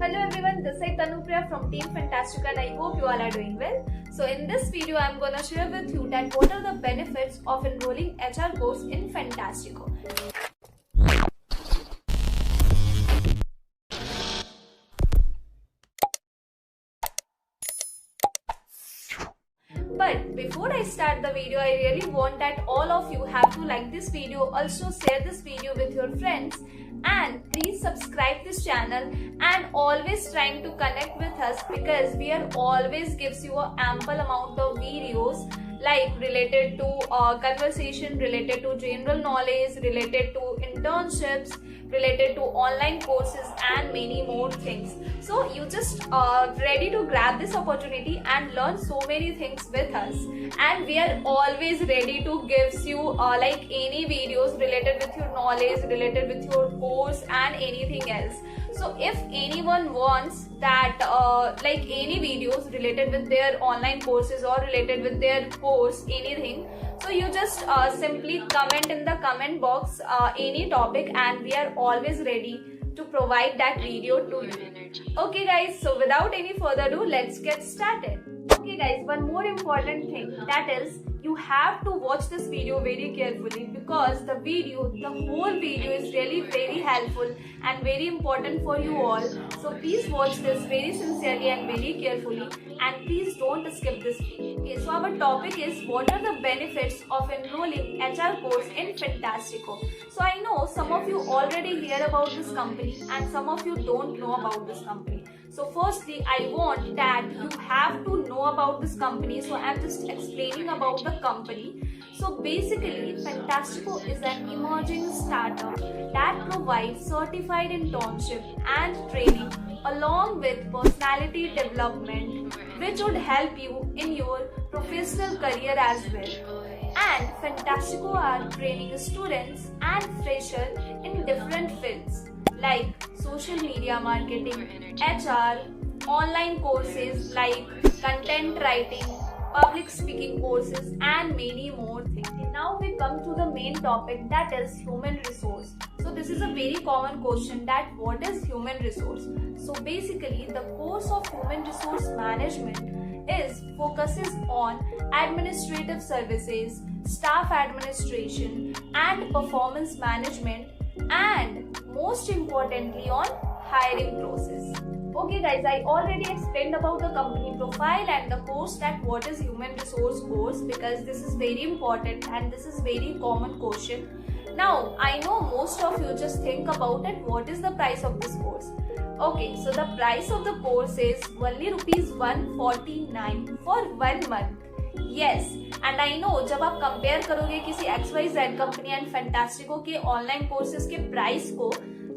Hello everyone, this is Tanupriya from Team Fantastica and I hope you all are doing well. So in this video, I'm gonna share with you that what are the benefits of enrolling HR course in Fantastico. But before I start the video, I really want that all of you have to like this video, also share this video with your friends, and please subscribe this channel and always trying to connect with us because we are always gives you an ample amount of videos like related to conversation, related to general knowledge, related to internships, related to online courses and many more things. So you just ready to grab this opportunity and learn so many things with us, and we are always ready to gives you like any videos related with your knowledge, related with your course and anything else. So if anyone wants that like any videos related with their online courses or related with their course, anything, so you just simply comment in the comment box any topic and we are always ready to provide that video to you. Okay guys, so without any further ado, let's get started. Okay guys, one more important thing, that is you have to watch this video very carefully because the whole video is really very helpful and very important for you all. So please watch this very sincerely and very carefully, and please don't skip this video. Okay, so our topic is what are the benefits of enrolling HR course in Fantastico. So I know some of you already hear about this company and some of you don't know about this company. So firstly, I want that you have to know about this company. So I'm just explaining about the company. So basically, Fantastico is an emerging startup that provides certified internship and training along with personality development, which would help you in your professional career as well. And Fantastico are training students and freshers in different fields like social media marketing, HR, online courses like content writing, public speaking courses and many more things. Now we come to the main topic, that is human resource. So this is a very common question, that what is human resource? So basically the course of human resource management focuses on administrative services, staff administration and performance management, and most importantly on hiring process. Okay guys, I already explained about the company profile and the course, that what is human resource course, because this is very important and this is very common question. Now I know most of you just think about it, what is the price of this course? Okay, so the price of the course is only rupees 149 for 1 month. Yes, and I know जब आप compare करोगे किसी XYZ company and फैंटास्टिको के online courses के price को,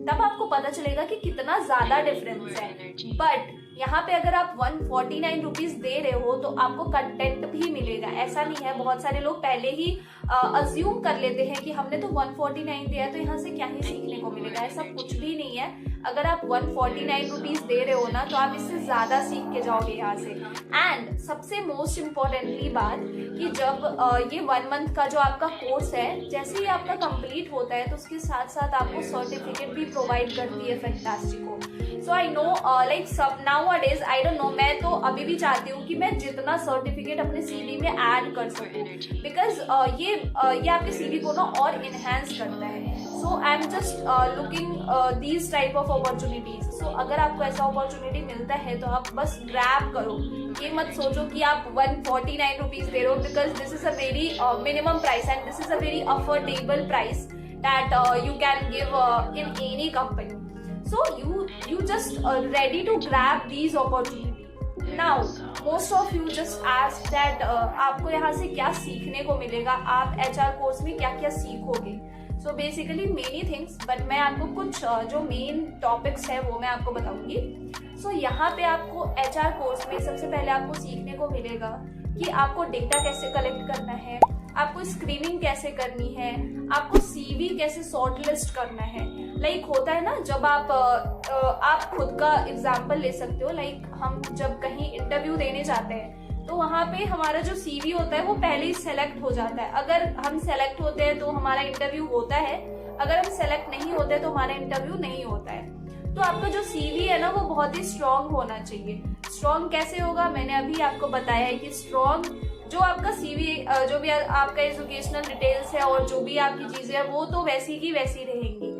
तब आपको पता चलेगा कि कितना ज्यादा डिफरेंस है. बट यहाँ पे अगर आप 149 रुपीज दे रहे हो तो आपको कंटेंट भी मिलेगा. ऐसा नहीं है, बहुत सारे लोग पहले ही अज्यूम कर लेते हैं कि हमने तो 149 दिया तो यहाँ से क्या ही सीखने को मिलेगा. ऐसा कुछ भी नहीं है. अगर आप 149 रुपीज दे रहे हो ना, तो आप इससे ज्यादा सीख के जाओगे यहाँ से. एंड सबसे मोस्ट इम्पोर्टेंटली बात कि जब ये 1 मंथ का जो आपका कोर्स है, जैसे ही आपका कंप्लीट होता है तो उसके साथ साथ आपको सर्टिफिकेट भी प्रोवाइड करती है फैंटास्टिको. सो आई नो लाइक सब नाउअडेज आई डोंट नो, मैं तो अभी भी चाहती हूँ कि मैं जितना सर्टिफिकेट अपने सीवी में ऐड कर सकूँ, बिकॉज ये आपके सीवी को ना और इनहेंस करता है. So I am just looking these type of opportunities. So अगर आपको ऐसा अपॉर्चुनिटी मिलता है तो आप बस ग्रैब करो. ये मत सोचो कि आप 149 रुपीज दे रहे हो, because this is a very minimum price and this is a very affordable price that you can give in any company. So you just ready to grab these opportunities. Now most of you just ask that आपको यहाँ से क्या सीखने को मिलेगा, आप HR course में क्या क्या सीखोगे. So basically many things, but मैं आपको कुछ जो मेन टॉपिक्स है वो मैं आपको बताऊंगी. So यहाँ पे आपको HR कोर्स में सबसे पहले आपको सीखने को मिलेगा कि आपको डेटा कैसे कलेक्ट करना है, आपको स्क्रीनिंग कैसे करनी है, आपको सीवी कैसे शॉर्टलिस्ट करना है. लाइक होता है ना, जब आप खुद का एग्जांपल ले सकते हो. लाइक हम जब कहीं इंटरव्यू देने जाते हैं तो वहाँ पे हमारा जो सीवी होता है वो पहले ही सेलेक्ट हो जाता है. अगर हम सेलेक्ट होते हैं तो हमारा इंटरव्यू होता है, अगर हम सेलेक्ट नहीं होते तो हमारा इंटरव्यू नहीं होता है. तो आपका जो सीवी है ना वो बहुत ही स्ट्रांग होना चाहिए। स्ट्रांग कैसे होगा, मैंने अभी आपको बताया है कि स्ट्रांग जो आपका सीवी, जो भी आपका एजुकेशनल डिटेल्स है और जो भी आपकी चीजें है वो तो वैसी की वैसी रहेंगी,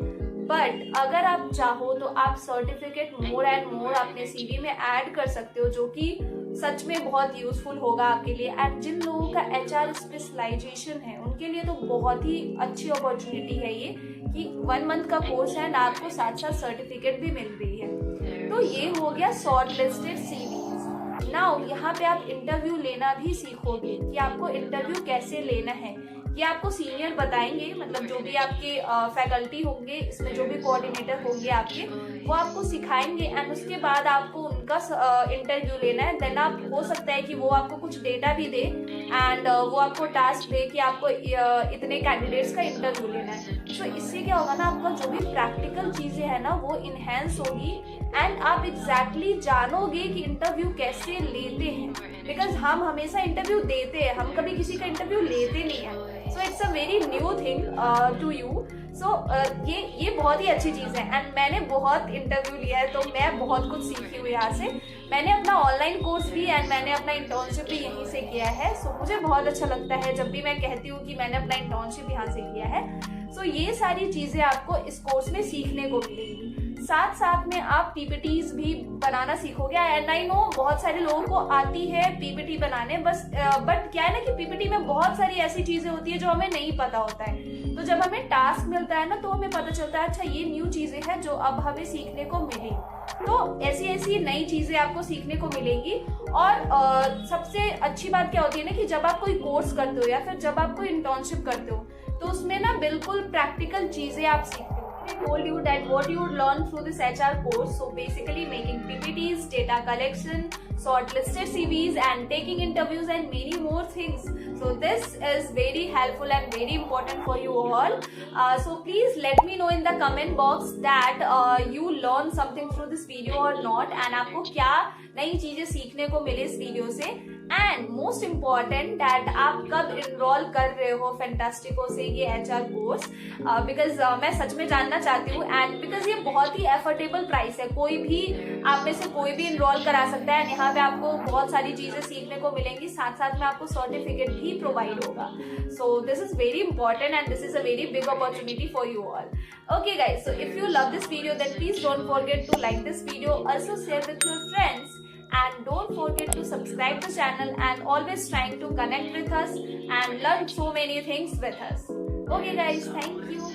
बट अगर आप चाहो तो आप सर्टिफिकेट मोर एंड मोर अपने सीवी में ऐड कर सकते हो, जो कि सच में बहुत यूजफुल होगा आपके लिए। एंड जिन लोगों का एचआर स्पेशलाइजेशन है उनके लिए तो बहुत ही अच्छी अपॉर्चुनिटी है ये, कि 1 मंथ का कोर्स है ना, आपको साथ साथ सर्टिफिकेट भी मिल रही है। तो ये हो गया शॉर्ट लिस्टेड सीवीज। नाउ यहाँ पे आप इंटरव्यू लेना भी सीखोगे कि आपको इंटरव्यू कैसे लेना है। ये आपको सीनियर बताएंगे, मतलब जो भी आपके फैकल्टी होंगे, इसमें जो भी कोऑर्डिनेटर होंगे आपके, वो आपको सिखाएंगे एंड उसके बाद आपको उनका इंटरव्यू लेना है। देन आप हो सकता है कि वो आपको कुछ डेटा भी दे एंड वो आपको टास्क दे कि आपको इतने कैंडिडेट्स का इंटरव्यू लेना है। तो इससे क्या होगा ना, आपका जो भी प्रैक्टिकल चीजें है ना वो इनहेंस होगी एंड आप एग्जैक्टली जानोगे कि इंटरव्यू कैसे लेते हैं। बिकॉज हम हमेशा इंटरव्यू देते हैं, हम कभी किसी का इंटरव्यू लेते नहीं है। So it's a very new thing to you. So ये बहुत ही अच्छी चीज़ है एंड मैंने बहुत इंटरव्यू लिया है, तो मैं बहुत कुछ सीखी हूँ यहाँ से। मैंने अपना ऑनलाइन कोर्स भी एंड मैंने अपना इंटर्नशिप भी यहीं से किया है। सो मुझे बहुत अच्छा लगता है जब भी मैं कहती हूँ कि मैंने अपना इंटर्नशिप यहाँ से किया है। सो ये सारी चीज़ें आपको इस कोर्स में सीखने को मिलेगी। साथ साथ में आप पीपीटीज भी बनाना सीखोगे एंड आई नो बहुत सारे लोगों को आती है पीपीटी बनाने, बस बट क्या है ना कि पीपीटी में बहुत सारी ऐसी चीजें होती है जो हमें नहीं पता होता है। तो जब हमें टास्क मिलता है ना तो हमें पता चलता है अच्छा ये न्यू चीजें हैं जो अब हमें सीखने को मिली। तो ऐसी ऐसी नई चीजें आपको सीखने को मिलेंगी। और सबसे अच्छी बात क्या होती है ना कि जब आप कोई कोर्स करते हो या फिर जब आप कोई इंटर्नशिप करते हो तो उसमें ना बिल्कुल प्रैक्टिकल चीजें आप सीखते हो। I told you that what you would learn through this HR course. So basically making PPTs, data collection, shortlisted CVs and taking interviews and many more things. So this is very helpful and very important for you all. So please let me know in the comment box that you learn something through this video or not and आपको क्या नई चीजें सीखने को मिले इस video से। And most important that आप कब इनरोल कर रहे हो फैंटास्टिको से ये HR कोर्स, बिकॉज मैं सच में जानना चाहती हूँ एंड बिकॉज ये बहुत ही एफोर्डेबल प्राइस है। कोई भी आप में से कोई भी इनरोल करा सकता है एंड यहाँ पे आपको बहुत सारी चीजें सीखने को मिलेंगी, साथ साथ में आपको सर्टिफिकेट भी प्रोवाइड होगा। So this is very important and this is a very big opportunity for you all. Okay guys, so if you love this video then please don't forget to like this video, also share with your friends and don't forget to subscribe the channel and always trying to connect with us and learn so many things with us. Okay guys, thank you.